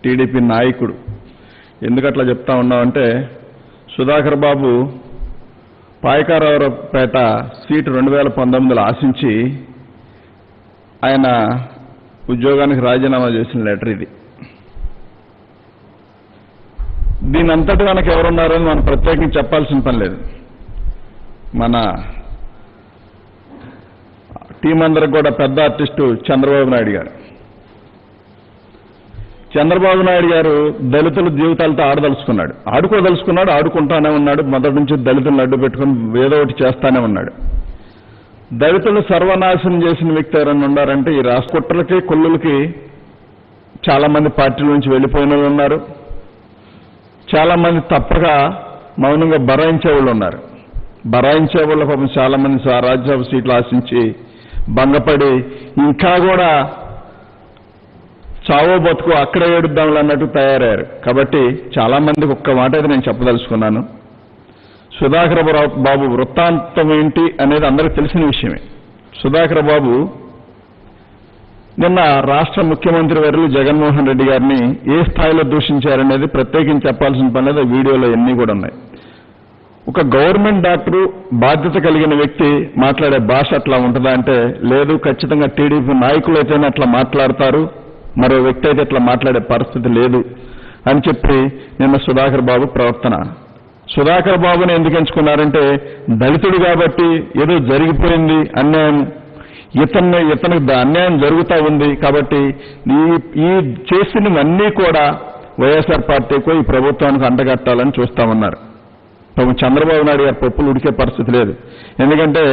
TDP నాయకుడు. ఎందుకట్లా చెప్తా ఉన్నామంటే, సుధాకర్ బాబు పాయకారావుపేట సీటు 2019లో ఆశించి ఆయన ఉద్యోగానికి రాజీనామా చేసిన లెటర్ ఇది. దీని అంతటి మనకు ఎవరున్నారని మనం ప్రత్యేకంగా చెప్పాల్సిన పని లేదు. మన టీం అందరికి కూడా పెద్ద ఆర్టిస్టు చంద్రబాబు నాయుడు గారు. చంద్రబాబు నాయుడు గారు దళితుల జీవితాలతో ఆడుకోదలుచుకున్నాడు, ఆడుకుంటానే ఉన్నాడు. మొదటి నుంచి దళితులను అడ్డు పెట్టుకుని ఏదో ఒకటి చేస్తానే ఉన్నాడు. దళితులు సర్వనాశనం చేసిన వ్యక్తి ఎవరైనా ఉన్నారంటే ఈ రాష్ట్ర కుట్రలకి కొల్లులకి చాలా మంది పార్టీల నుంచి వెళ్ళిపోయిన వాళ్ళు ఉన్నారు. చాలా మంది తప్పక మౌనంగా బరాయించే వాళ్ళు ఉన్నారు. బరాయించే వాళ్ళ పాపం చాలా మంది రాజ్యసభ సీట్లు ఆశించి భంగపడి ఇంకా కూడా చావో బతుకు అక్కడే ఏడుద్దాంలు అన్నట్టు తయారయ్యారు. కాబట్టి చాలా మందికి ఒక్క మాట అయితే నేను చెప్పదలుచుకున్నాను. సుధాకర్ బాబు వృత్తాంతం ఏంటి అనేది అందరికీ తెలిసిన విషయమే. సుధాకర్ బాబు నిన్న రాష్ట్ర ముఖ్యమంత్రి వర్యులు జగన్మోహన్ రెడ్డి గారిని ఏ స్థాయిలో దూషించారనేది ప్రత్యేకించి చెప్పాల్సిన పని లేదు. వీడియోలో ఎన్ని కూడా ఉన్నాయి. ఒక గవర్నమెంట్ డాక్టరు బాధ్యత కలిగిన వ్యక్తి మాట్లాడే భాష అట్లా ఉంటుందా అంటే లేదు. ఖచ్చితంగా టీడీపీ నాయకులు అయితేనే అట్లా మాట్లాడతారు, మరో వ్యక్తి అయితే అట్లా మాట్లాడే పరిస్థితి లేదు అని చెప్పి నిన్న సుధాకర్ బాబు ప్రవర్తన. సుధాకర్ బాబుని ఎందుకు ఎంచుకున్నారంటే దళితుడు కాబట్టి ఏదో జరిగిపోయింది అన్యాయం, ఇతనికి అన్యాయం జరుగుతూ ఉంది కాబట్టి ఈ చేసినవన్నీ కూడా వైఎస్ఆర్ పార్టీకు ఈ ప్రభుత్వానికి అంటగట్టాలని చూస్తామన్నారు. చంద్రబాబు నాయుడు గారి పప్పులు ఉడికే పరిస్థితి లేదు. ఎందుకంటే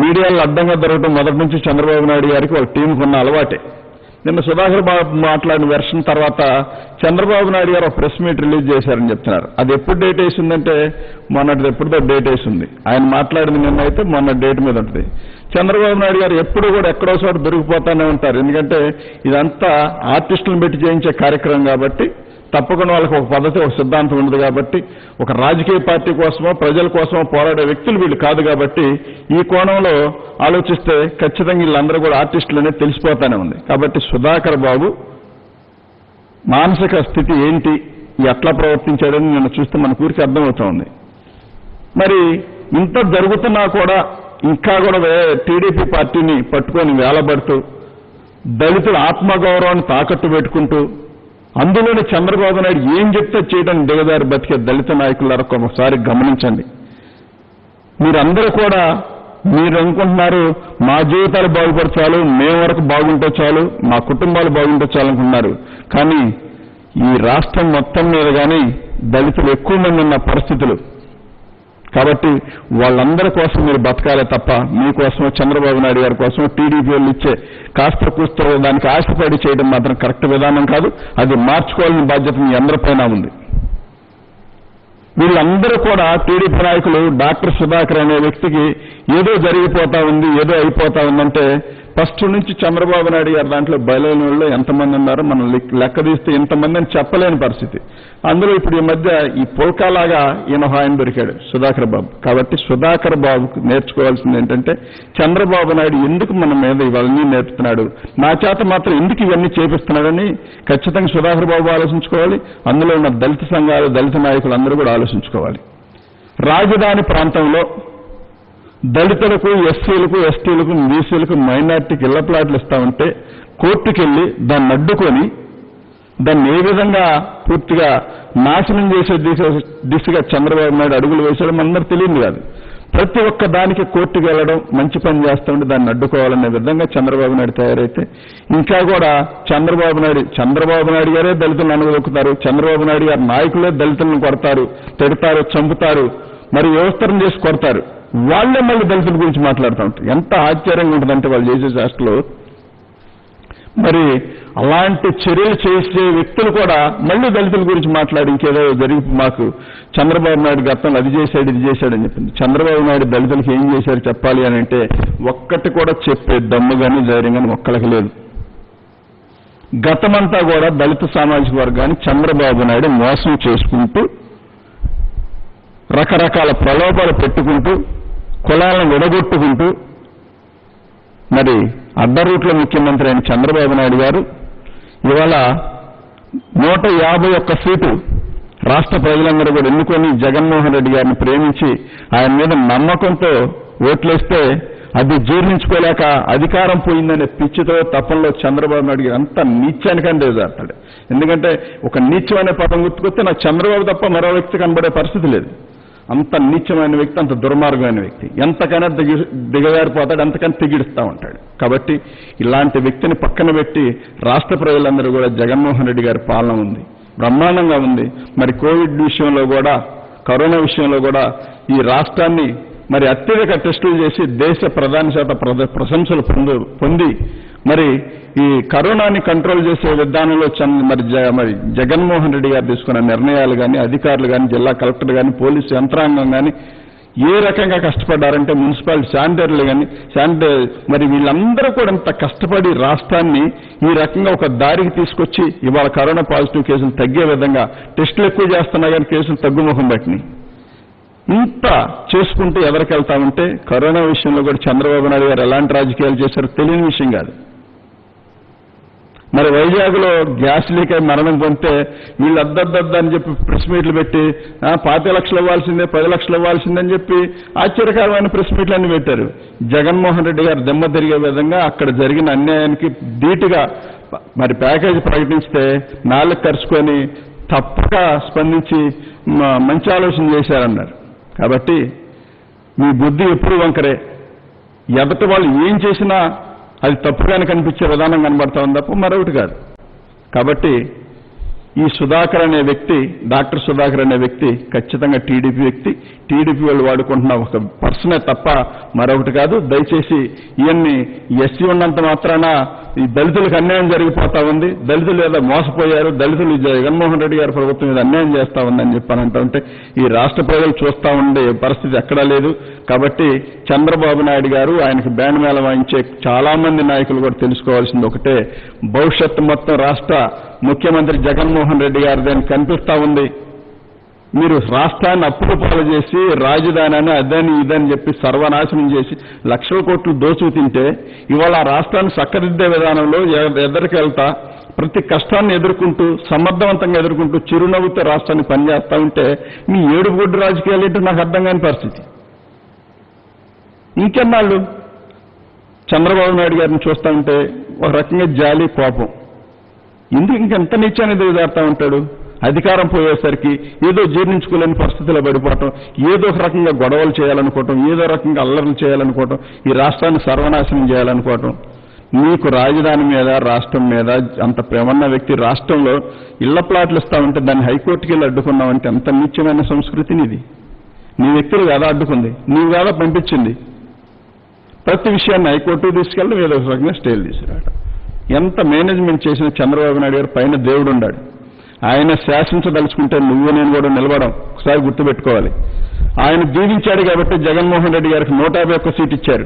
మీడియాలో అడ్డంగా దొరకడం మొదటి నుంచి చంద్రబాబు నాయుడు గారికి వాళ్ళ టీంకు ఉన్న అలవాటే. నిన్న సుధాకర్ బాబు మాట్లాడిన వెర్షన్ తర్వాత చంద్రబాబు నాయుడు గారు ఒక ప్రెస్ మీట్ రిలీజ్ చేశారని చెప్తున్నారు. అది ఎప్పుడు డేట్ వేసిందంటే మొన్నటిది ఎప్పుడుదో డేట్ వేసింది. ఆయన మాట్లాడింది నిన్న అయితే మొన్న డేట్ మీద ఉంటుంది. చంద్రబాబు నాయుడు గారు ఎప్పుడు కూడా ఎక్కడో చోట దొరికిపోతానే ఉంటారు. ఎందుకంటే ఇదంతా ఆర్టిస్టులను పెట్టి చేయించే కార్యక్రమం కాబట్టి తప్పకుండా వాళ్ళకి ఒక పద్ధతి, ఒక సిద్ధాంతం ఉండదు కాబట్టి ఒక రాజకీయ పార్టీ కోసమో ప్రజల కోసమో పోరాడే వ్యక్తులు వీళ్ళు కాదు కాబట్టి ఈ కోణంలో ఆలోచిస్తే ఖచ్చితంగా వీళ్ళందరూ కూడా ఆర్టిస్టులు అనేది తెలిసిపోతానే ఉంది. కాబట్టి సుధాకర్ బాబు మానసిక స్థితి ఏంటి, ఎట్లా ప్రవర్తించాడని నిన్న చూస్తే మన ఊరికి అర్థమవుతోంది. మరి ఇంత జరుగుతున్నా కూడా ఇంకా కూడా టీడీపీ పార్టీని పట్టుకొని వేలబడుతూ దళితుల ఆత్మగౌరవాన్ని తాకట్టు పెట్టుకుంటూ అందులోనే చంద్రబాబు నాయుడు ఏం చెప్తే చేయడానికి దిగదారి బతికే దళిత నాయకులారా ఒకసారి గమనించండి. మీరందరూ కూడా మీరు అనుకుంటున్నారు మా జీవితాలు బాగుపరచాలి, మేము వరకు బాగుంటే చాలు, మా కుటుంబాలు బాగుంటే చాలనుకుంటున్నారు. కానీ ఈ రాష్ట్రం మొత్తం మీద కానీ దళితులు ఎక్కువ మంది ఉన్న పరిస్థితులు కాబట్టి వాళ్ళందరి కోసం మీరు బతకాలే తప్ప మీకోసమో చంద్రబాబు నాయుడు గారి కోసం టీడీపీ వాళ్ళు ఇచ్చే కాస్త కూస్తో దానికి ఆశపడి చేయడం మాత్రం కరెక్ట్ విధానం కాదు. అది మార్చుకోవాల్సిన బాధ్యత మీ అందరిపైన ఉంది. వీళ్ళందరూ కూడా టీడీపీ నాయకులు డాక్టర్ సుధాకర్ అనే వ్యక్తికి ఏదో జరిగిపోతా ఉంది, ఏదో అయిపోతా ఉందంటే ఫస్ట్ నుంచి చంద్రబాబు నాయుడు గారు దాంట్లో బయలుదేరిన వాళ్ళు ఎంతమంది ఉన్నారో మనం లెక్క తీస్తే ఇంతమంది అని చెప్పలేని పరిస్థితి. అందులో ఇప్పుడు ఈ మధ్య ఈ పుల్కాలాగా ఈయన ఆయన దొరికాడు సుధాకర్ బాబు. కాబట్టి సుధాకర్ బాబుకు నేర్చుకోవాల్సింది ఏంటంటే చంద్రబాబు నాయుడు ఎందుకు మన మీద ఇవన్నీ నేర్పుతున్నాడు, నా చేత మాత్రం ఎందుకు ఇవన్నీ చేపిస్తున్నాడని ఖచ్చితంగా సుధాకర్ బాబు ఆలోచించుకోవాలి. అందులో ఉన్న దళిత సంఘాలు, దళిత నాయకులు అందరూ కూడా ఆలోచించుకోవాలి. రాజధాని ప్రాంతంలో దళితులకు, ఎస్సీలకు, ఎస్టీలకు, బీసీలకు, మైనార్టీకి ఇళ్ల ప్లాట్లు ఇస్తామంటే కోర్టుకెళ్లి దాన్ని అడ్డుకొని దాన్ని ఏ విధంగా పూర్తిగా నాశనం చేసే దిశగా చంద్రబాబు నాయుడు అడుగులు వేసాడు మనందరూ తెలియదు కాదు. ప్రతి ఒక్క దానికి కోర్టుకు వెళ్లడం, మంచి పని చేస్తూ ఉంటే దాన్ని అడ్డుకోవాలనే విధంగా చంద్రబాబు నాయుడు తయారైతే ఇంకా కూడా చంద్రబాబు నాయుడు గారే దళితులను అనగదొక్కుతారు, చంద్రబాబు నాయుడు గారి నాయకులే దళితులను కొడతారు, తిడతారు, చంపుతారు, మరి వ్యవస్థరం చేసి కొడతారు. వాళ్లే మళ్ళీ దళితుల గురించి మాట్లాడుతూ ఉంటారు. ఎంత ఆశ్చర్యంగా ఉంటుందంటే వాళ్ళు చేసే చేష్టలు. మరి అలాంటి చర్యలు చేసే వ్యక్తులు కూడా మళ్ళీ దళితుల గురించి మాట్లాడి ఇంకేదో జరిగి మాకు చంద్రబాబు నాయుడు గతంలో అది చేశాడు, ఇది చేశాడని చెప్పింది. చంద్రబాబు నాయుడు దళితులకు ఏం చేశారు చెప్పాలి అని అంటే ఒక్కటి కూడా చెప్పే దమ్ము కానీ ధైర్యం కానీ ఒక్కళ్ళకి లేదు. గతమంతా కూడా దళిత సామాజిక వర్గాన్ని చంద్రబాబు నాయుడు మోసం చేసుకుంటూ రకరకాల ప్రలోభాలు పెట్టుకుంటూ కులాలను విడగొట్టుకుంటూ మరి అడ్డరూట్ల ముఖ్యమంత్రి అయిన చంద్రబాబు నాయుడు గారు ఇవాళ 151 సీటు రాష్ట్ర ప్రజలందరూ కూడా ఎన్నుకొని జగన్మోహన్ రెడ్డి గారిని ప్రేమించి ఆయన మీద నమ్మకంతో ఓట్లేస్తే అది జీర్ణించుకోలేక అధికారం పోయిందనే పిచ్చితో తప్పంలో చంద్రబాబు నాయుడు గారు అంత నీచానికని దిగజారుతాడు. ఎందుకంటే ఒక నీచం అనే పదం గుర్తుకొస్తే నాకు చంద్రబాబు తప్ప మరో వ్యక్తి కనబడే పరిస్థితి లేదు. అంత నీచమైన వ్యక్తి, అంత దుర్మార్గమైన వ్యక్తి, ఎంతకైనా దిగజారిపోతాడు, అంతకైనా తెగిడుస్తూ ఉంటాడు. కాబట్టి ఇలాంటి వ్యక్తిని పక్కన పెట్టి రాష్ట్ర ప్రజలందరూ కూడా జగన్మోహన్ రెడ్డి గారి పాలన ఉంది, బ్రహ్మాండంగా ఉంది. మరి కోవిడ్ విషయంలో కూడా, కరోనా విషయంలో కూడా ఈ రాష్ట్రాన్ని మరి అత్యధిక టెస్టులు చేసి దేశ ప్రధాని చేత ప్రశంసలు పొంది మరి ఈ కరోనాని కంట్రోల్ చేసే విధానంలో మరి జగన్మోహన్ రెడ్డి గారు తీసుకున్న నిర్ణయాలు కానీ, అధికారులు కానీ, జిల్లా కలెక్టర్ కానీ, పోలీసు యంత్రాంగం కానీ ఏ రకంగా కష్టపడ్డారంటే మున్సిపాలిటీ శానిటరీలు కానీ మరి వీళ్ళందరూ కూడా ఇంత కష్టపడి రాష్ట్రాన్ని ఈ రకంగా ఒక దారికి తీసుకొచ్చి ఇవాళ కరోనా పాజిటివ్ కేసులు తగ్గే విధంగా టెస్టులు ఎక్కువ చేస్తున్నా కానీ కేసులు తగ్గుముఖం పట్టినాయి. ఇంత చేసుకుంటూ ఎవరికి వెళ్తామంటే కరోనా విషయంలో కూడా చంద్రబాబు నాయుడు గారు ఎలాంటి రాజకీయాలు చేశారో తెలియని విషయం కాదు. మరి వైజాగ్లో గ్యాస్ లీక్ అయి మరణం పొందితే వీళ్ళు అద్దద్దద్ద అని చెప్పి ప్రెస్ మీట్లు పెట్టి 5 లక్షలు ఇవ్వాల్సిందే, 10 లక్షలు ఇవ్వాల్సిందని చెప్పి ఆశ్చర్యకరమైన ప్రెస్ మీట్లన్నీ పెట్టారు. జగన్మోహన్ రెడ్డి గారు దెమ్మ తిరిగే విధంగా అక్కడ జరిగిన అన్యాయానికి ధీటుగా మరి ప్యాకేజీ ప్రకటిస్తే నాలుగు ఖర్చుకొని తప్పక స్పందించి మంచి ఆలోచన చేశారన్నారు. కాబట్టి మీ బుద్ధి ఎప్పుడు వంకరే, ఎదటి వాళ్ళు ఏం చేసినా అది తప్పుగానే కనిపించే విధానం కనబడతా ఉంది తప్ప మరొకటి కాదు. కాబట్టి ఈ సుధాకర్ అనే వ్యక్తి, డాక్టర్ సుధాకర్ అనే వ్యక్తి ఖచ్చితంగా టీడీపీ వ్యక్తి, టీడీపీ వాళ్ళు వాడుకుంటున్న ఒక పర్సనే తప్ప మరొకటి కాదు. దయచేసి ఇవన్నీ ఎస్సీ ఉన్నంత మాత్రాన ఈ దళితులకు అన్యాయం జరిగిపోతా ఉంది, దళితులు ఏదో మోసపోయారు, దళితులు జగన్మోహన్ రెడ్డి గారి ప్రభుత్వం మీద అన్యాయం చేస్తా ఉందని చెప్పానంటే ఈ రాష్ట్ర ప్రజలు చూస్తూ ఉండే పరిస్థితి ఎక్కడా లేదు. కాబట్టి చంద్రబాబు నాయుడు గారు, ఆయనకు బ్యాండ్ మేళ వాయించే చాలా మంది నాయకులు కూడా తెలుసుకోవాల్సింది ఒకటే, భవిష్యత్తు మొత్తం రాష్ట్ర ముఖ్యమంత్రి జగన్మోహన్ రెడ్డి గారిదని కనిపిస్తా ఉంది. మీరు రాష్ట్రాన్ని అప్పులు పాలు చేసి రాజధాని అదని ఇదని చెప్పి సర్వనాశనం చేసి లక్షల కోట్లు దోచుకు తింటే ఇవాళ ఆ రాష్ట్రాన్ని చక్కదిద్దే విధానంలో ఎదురికి వెళ్తా ప్రతి కష్టాన్ని ఎదుర్కొంటూ సమర్థవంతంగా ఎదుర్కొంటూ చిరునవ్వుతో రాష్ట్రాన్ని పనిచేస్తా ఉంటే మీ ఏడుగుడ్డు రాజకీయాలు ఏంటో నాకు అర్థం కాని పరిస్థితి. ఇంకెన్నాళ్ళు చంద్రబాబు నాయుడు గారిని చూస్తూ ఉంటే ఒక రకంగా జాలి, కోపం. ఎందుకు ఇంకెంత నీచాన్ని దిగజారుతా ఉంటాడు? అధికారం పోయేసరికి ఏదో జీర్ణించుకోలేని పరిస్థితిలో పడిపోవటం, ఏదో ఒక రకంగా గొడవలు చేయాలనుకోవటం, ఏదో రకంగా అల్లర్లు చేయాలనుకోవటం, ఈ రాష్ట్రాన్ని సర్వనాశనం చేయాలనుకోవటం. మీకు రాజధాని మీద, రాష్ట్రం మీద అంత ప్రేమన్న వ్యక్తి రాష్ట్రంలో ఇళ్ల ప్లాట్లు ఇస్తా ఉంటే దాన్ని హైకోర్టుకి వెళ్ళి అడ్డుకున్నామంటే ఎంత నీచమైన సంస్కృతిని ఇది. నీ వ్యక్తులు కాదా అడ్డుకుంది, నీవు కాదా పంపించింది. ప్రతి విషయాన్ని హైకోర్టుకు తీసుకెళ్ళడం, ఏదో ఒక రకంగా స్టేలు తీసుకురావడం. ఎంత మేనేజ్మెంట్ చేసిన చంద్రబాబు నాయుడు గారు పైన దేవుడు ఉన్నాడు. ఆయన శాసించదలుచుకుంటే నువ్వు నేను కూడా నిలబడం ఒకసారి గుర్తుపెట్టుకోవాలి. ఆయన దీవించాడు కాబట్టి జగన్మోహన్ రెడ్డి గారికి 151 సీట్ ఇచ్చారు.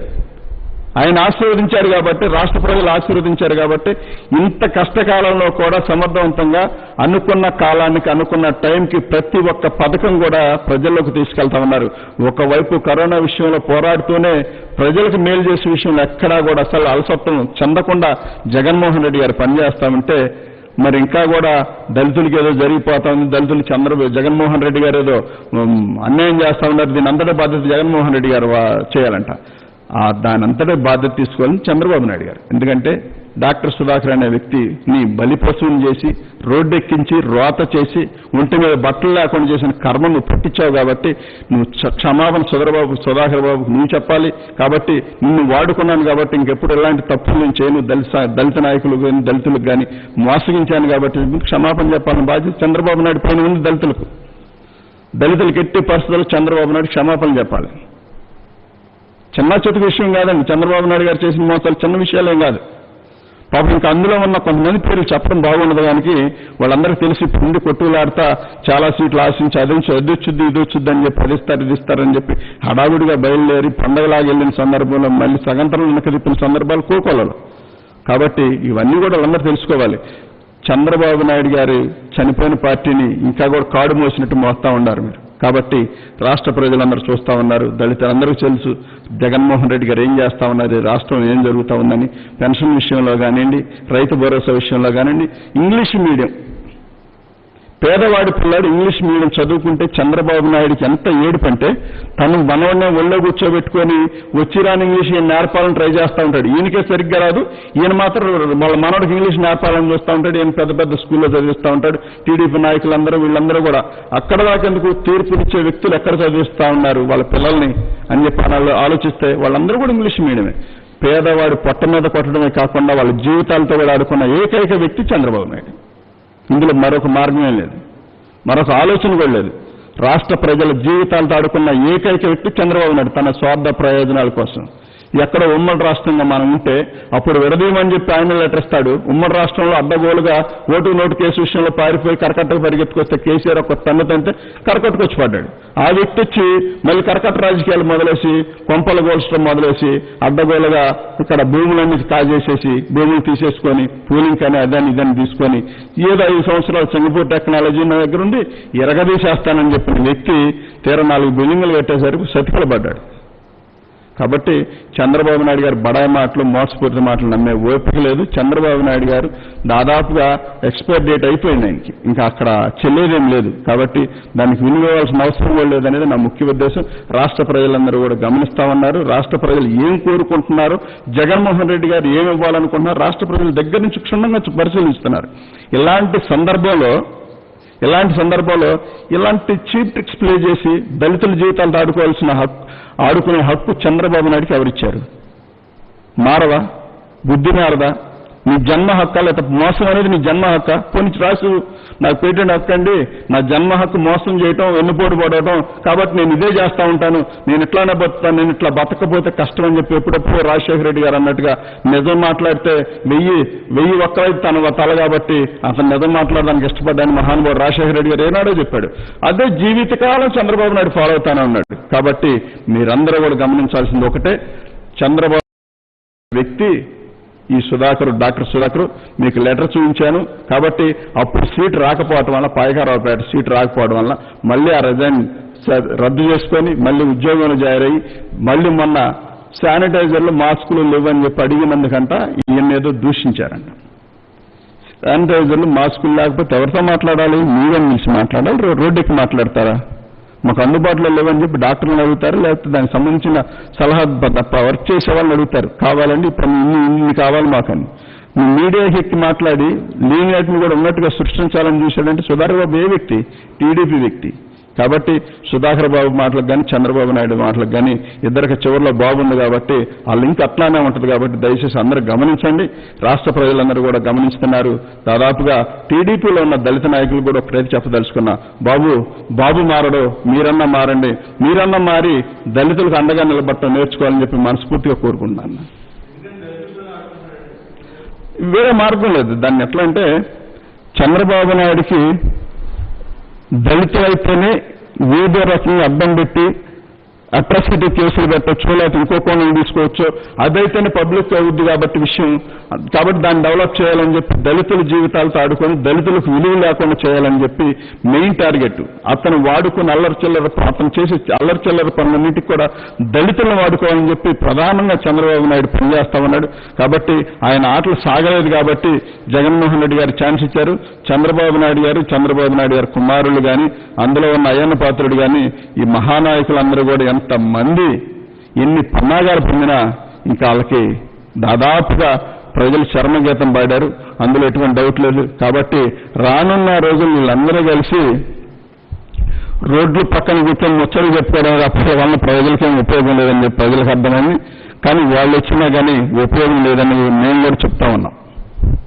ఆయన ఆశీర్వదించారు కాబట్టి, రాష్ట్ర ప్రజలు ఆశీర్వదించారు కాబట్టి ఇంత కష్టకాలంలో కూడా సమర్థవంతంగా అనుకున్న కాలానికి, అనుకున్న టైంకి ప్రతి ఒక్క పథకం కూడా ప్రజల్లోకి తీసుకెళ్తా ఉన్నారు. ఒకవైపు కరోనా విషయంలో పోరాడుతూనే ప్రజలకు మేలు చేసే విషయంలో ఎక్కడా కూడా అసలు అలసత్వం చెందకుండా జగన్మోహన్ రెడ్డి గారు పనిచేస్తామంటే మరి ఇంకా కూడా దళితులకి ఏదో జరిగిపోతా ఉంది, దళితులు జగన్మోహన్ రెడ్డి గారు ఏదో అన్యాయం చేస్తా ఉన్నారు, దీని అంతటా బాధ్యత జగన్మోహన్ రెడ్డి గారు చేయాలంట. దాని అంతటా బాధ్యత తీసుకోవాలని చంద్రబాబు నాయుడు గారు. ఎందుకంటే డాక్టర్ సుధాకర్ అనే వ్యక్తిని బలిపశువుని చేసి, రోడ్డెక్కించి, రోత చేసి, ఒంటి మీద బట్టలు లేకుండా చేసిన కర్మ నువ్వు పట్టించావు కాబట్టి నువ్వు క్షమాపణ సుధాకర్ బాబుకు నువ్వు చెప్పాలి. కాబట్టి నిన్ను వాడుకున్నాను కాబట్టి ఇంకెప్పుడు ఎలాంటి తప్పులు నేను చేయను, దళిత నాయకులు కానీ దళితులకు కానీ మోసగించాను కాబట్టి క్షమాపణ చెప్పాలని బాధ్యత చంద్రబాబు నాయుడు పైన ఉంది. దళితులకు ఎట్టి పరిస్థితుల్లో చంద్రబాబు నాయుడు క్షమాపణ చెప్పాలి. చిన్న చితక విషయం కాదండి, చంద్రబాబు నాయుడు గారు చేసిన మోసాలు చిన్న విషయాలేం కాదు. పాపం ఇంకా అందులో ఉన్న కొంతమంది పేర్లు చెప్పడం బాగుండదు, దానికి వాళ్ళందరికీ తెలిసి పుండి కొట్టులాడుతా చాలా సీట్లు ఆశించి అదొచ్చుద్ది ఇదొచ్చుద్ది అని చెప్పి ఇది ఇస్తారని చెప్పి హడావుడిగా బయలుదేరి పండగలాగా వెళ్ళిన సందర్భంలో మళ్ళీ సగంతరం వెనక తిప్పిన సందర్భాలు కోకోలలో. కాబట్టి ఇవన్నీ కూడా వాళ్ళందరూ తెలుసుకోవాలి. చంద్రబాబు నాయుడు గారు చనిపోయిన పార్టీని ఇంకా కూడా కాడు మోసినట్టు మోస్తా ఉన్నారు మీరు. కాబట్టి రాష్ట్ర ప్రజలందరూ చూస్తూ ఉన్నారు, దళితులందరికీ తెలుసు జగన్మోహన్ రెడ్డి గారు ఏం చేస్తా ఉన్నారు, రాష్ట్రం ఏం జరుగుతూ ఉందని. పెన్షన్ విషయంలో కానివ్వండి, రైతు భరోసా విషయంలో కానివ్వండి, ఇంగ్లీష్ మీడియం పేదవాడి పిల్లాడు ఇంగ్లీష్ మీడియం చదువుకుంటే చంద్రబాబు నాయుడికి ఎంత ఏడుపంటే తను మనవన్నే ఒళ్ళో కూర్చోబెట్టుకొని వచ్చిరాని ఇంగ్లీష్ ఈయన నేర్పాలని ట్రై చేస్తూ ఉంటాడు. ఈయనకే సరిగ్గా రాదు, ఈయన మాత్రం వాళ్ళ మనవడికి ఇంగ్లీష్ నేర్పాలని చూస్తూ ఉంటాడు. ఈయన పెద్ద పెద్ద స్కూల్లో చదివిస్తూ ఉంటాడు. టీడీపీ నాయకులందరూ వీళ్ళందరూ కూడా అక్కడ దాకెందుకు తీర్పునిచ్చే వ్యక్తులు ఎక్కడ చదివిస్తూ ఉన్నారు వాళ్ళ పిల్లల్ని అని చెప్పి ఆలోచిస్తే వాళ్ళందరూ కూడా ఇంగ్లీష్ మీడియమే. పేదవాడు పొట్ట మీద కొట్టడమే కాకుండా వాళ్ళ జీవితాలతో కూడా ఆడుకున్న ఏకైక వ్యక్తి చంద్రబాబు నాయుడు. ఇందులో మరొక మార్గమే లేదు, మరొక ఆలోచన కూడా లేదు. రాష్ట్ర ప్రజల జీవితాలతో ఆడుకున్న ఏకైక వ్యక్తి చంద్రబాబు నాయుడు తన స్వార్థ ప్రయోజనాల కోసం. ఎక్కడ ఉమ్మడి రాష్ట్రంగా మనం ఉంటే అప్పుడు విడదీయమని చెప్పి ఆయన లెటర్ ఇస్తాడు. ఉమ్మడి రాష్ట్రంలో అడ్డగోలుగా ఓటు నోటు కేసు విషయంలో పారిపోయి కరకట్టకు పరిగెత్తుకొస్తే కేసీఆర్ ఒక తన్నుతంటే కరకట్టుకు వచ్చి పడ్డాడు. ఆ వ్యక్తి వచ్చి మళ్ళీ కరకట్ట రాజకీయాలు మొదలేసి కొంపలు గోల్చడం మొదలేసి అడ్డగోలుగా ఇక్కడ భూములన్నీ కాజేసేసి భూములు తీసేసుకొని పూలింగ్ కానీ అదాన్ని ఇదాన్ని తీసుకొని ఏదో 5 సంవత్సరాలు సింగపూర్ టెక్నాలజీ నా దగ్గర ఉండి ఎరగదీసేస్తానని చెప్పిన వ్యక్తి తీరా 4 బిల్డింగులు కట్టేసరికి సతికిల పడ్డాడు. కాబట్టి చంద్రబాబు నాయుడు గారు బడాయి మాటలు మోసపూరిత మాటలు నమ్మే ఓపిక లేదు. చంద్రబాబు నాయుడు గారు దాదాపుగా ఎక్స్పైర్ డేట్ అయిపోయింది ఆయనకి, ఇంకా అక్కడ చెల్లేదేం లేదు. కాబట్టి దానికి వినియోగాల్సిన అవసరం కూడా లేదనేది నా ముఖ్య ఉద్దేశం. రాష్ట్ర ప్రజలందరూ కూడా గమనిస్తా ఉన్నారు. రాష్ట్ర ప్రజలు ఏం కోరుకుంటున్నారో, జగన్మోహన్ రెడ్డి గారు ఏమి ఇవ్వాలనుకుంటున్నారో రాష్ట్ర ప్రజల దగ్గర నుంచి క్షుణ్ణంగా పరిశీలిస్తున్నారు. ఇలాంటి సందర్భంలో ఇలాంటి చీప్ ట్రిక్స్ ప్లే చేసి దళితుల జీవితాలతో ఆడుకునే హక్కు చంద్రబాబు నాయుడికి ఎవరిచ్చారు? మారదా? బుద్ధి మారదా? నీ జన్మ హక్కా, లేకపోతే మోసం అనేది నీ జన్మ హక్క? కొన్ని రాసు నాకు పేటెంట్ హక్కు అండి, నా జన్మ హక్కు మోసం చేయటం, వెన్నుపోటు పడటం, కాబట్టి నేను ఇదే చేస్తూ ఉంటాను, నేను ఇట్లానే బతుకుతాను, నేను ఇట్లా బతకపోతే కష్టం అని చెప్పి ఎప్పుడప్పుడు రాజశేఖర రెడ్డి గారు అన్నట్టుగా నిజం మాట్లాడితే 1000 ఒక్కరైతే తన తల కాబట్టి అతను నిజం మాట్లాడడానికి ఇష్టపడ్డాను మహానుభావుడు రాజశేఖర రెడ్డి గారు ఏనాడో చెప్పాడు. అదే జీవితకాలం చంద్రబాబు నాయుడు ఫాలో అవుతానే ఉన్నాడు. కాబట్టి మీరందరూ కూడా గమనించాల్సింది ఒకటే, చంద్రబాబు వ్యక్తి ఈ డాక్టర్ సుధాకర్ మీకు లెటర్ చూపించాను కాబట్టి అప్పుడు సీట్ రాకపోవడం వల్ల, పాయకారావుపేట సీట్ రాకపోవడం వల్ల మళ్ళీ ఆ రిజైన్ రద్దు చేసుకొని మళ్ళీ ఉద్యోగంలో జాయిన్ అయ్యి మళ్ళీ మొన్న శానిటైజర్లు మాస్కులు లేవని చెప్పి అడిగినందుకంట ఈయన ఏదో దూషించారంట. శానిటైజర్లు మాస్కులు లేకపోతే ఎవరితో మాట్లాడాలి? మీరే నిలిచి మాట్లాడాలి, రోడ్డుకి మాట్లాడతారా? మాకు అందుబాటులో లేవని చెప్పి డాక్టర్లను అడుగుతారు, లేకపోతే దానికి సంబంధించిన సలహా తప్ప వర్క్ చేసే వాళ్ళని అడుగుతారు. కావాలండి ఇప్పుడు ఇన్ని కావాలి మాకని. మీడియాకి ఎక్కి మాట్లాడి లీనియాటిని కూడా ఉన్నట్టుగా సృష్టించాలని చూశాడంటే సుధాకర్ బాబు ఏ వ్యక్తి? టీడీపీ వ్యక్తి. కాబట్టి సుధాకర్ బాబు మాటలకు కానీ చంద్రబాబు నాయుడు మాటలకు కానీ ఇద్దరికి చివరిలో బాగుంది కాబట్టి ఆ లింక్ అట్లానే ఉంటుంది. కాబట్టి దయచేసి అందరూ గమనించండి. రాష్ట్ర ప్రజలందరూ కూడా గమనిస్తున్నారు. దాదాపుగా టీడీపీలో ఉన్న దళిత నాయకులు కూడా ఒకటే చెప్పదలుచుకున్నా, బాబు మారడు, మీరన్నా మారండి, మీరన్నా మారి దళితులకు అండగా నిలబడటం నేర్చుకోవాలని చెప్పి మనస్ఫూర్తిగా కోరుకుంటున్నాను. వేరే మార్గం లేదు. దాన్ని ఎట్లా అంటే చంద్రబాబు నాయుడికి దళితులైతేనే ఏదో రకంగా అడ్డం పెట్టి అట్రాసిటీ కేసులు పెట్టచ్చు, లేకపోతే ఇంకో కోణం తీసుకోవచ్చు, అదైతేనే పబ్లిక్ అవుద్ది కాబట్టి విషయం. కాబట్టి దాన్ని డెవలప్ చేయాలని చెప్పి దళితుల జీవితాలతో ఆడుకొని దళితులకు విలువ లేకుండా చేయాలని చెప్పి మెయిన్ టార్గెట్. అతను వాడుకుని అతను చేసే అల్లరిచిల్లర పనులన్నింటికి కూడా దళితులను వాడుకోవాలని చెప్పి ప్రధానంగా చంద్రబాబు నాయుడు పనిచేస్తా ఉన్నాడు. కాబట్టి ఆయన ఆటలు సాగలేదు కాబట్టి జగన్మోహన్ రెడ్డి గారు ఛాన్స్ ఇచ్చారు. చంద్రబాబు నాయుడు గారు కుమారులు కానీ, అందులో ఉన్న అయ్యన్న పాత్రుడు కానీ, ఈ మహానాయకులందరూ కూడా ఎంతమంది ఎన్ని పన్నాగాలు పొందినా ఇంకా వాళ్ళకి దాదాపుగా ప్రజలు చర్మగీతం పాడారు, అందులో ఎటువంటి డౌట్ లేదు. కాబట్టి రానున్న రోజులు వీళ్ళందరూ కలిసి రోడ్లు పక్కన కూర్చొని ముచ్చలు చెప్పుకోవడం అప్పటి వల్ల ప్రజలకేం ఉపయోగం లేదని చెప్పి ప్రజలకు అర్థమైంది. కానీ వాళ్ళు వచ్చినా కానీ ఉపయోగం లేదని మేము కూడా చెప్తా ఉన్నాం.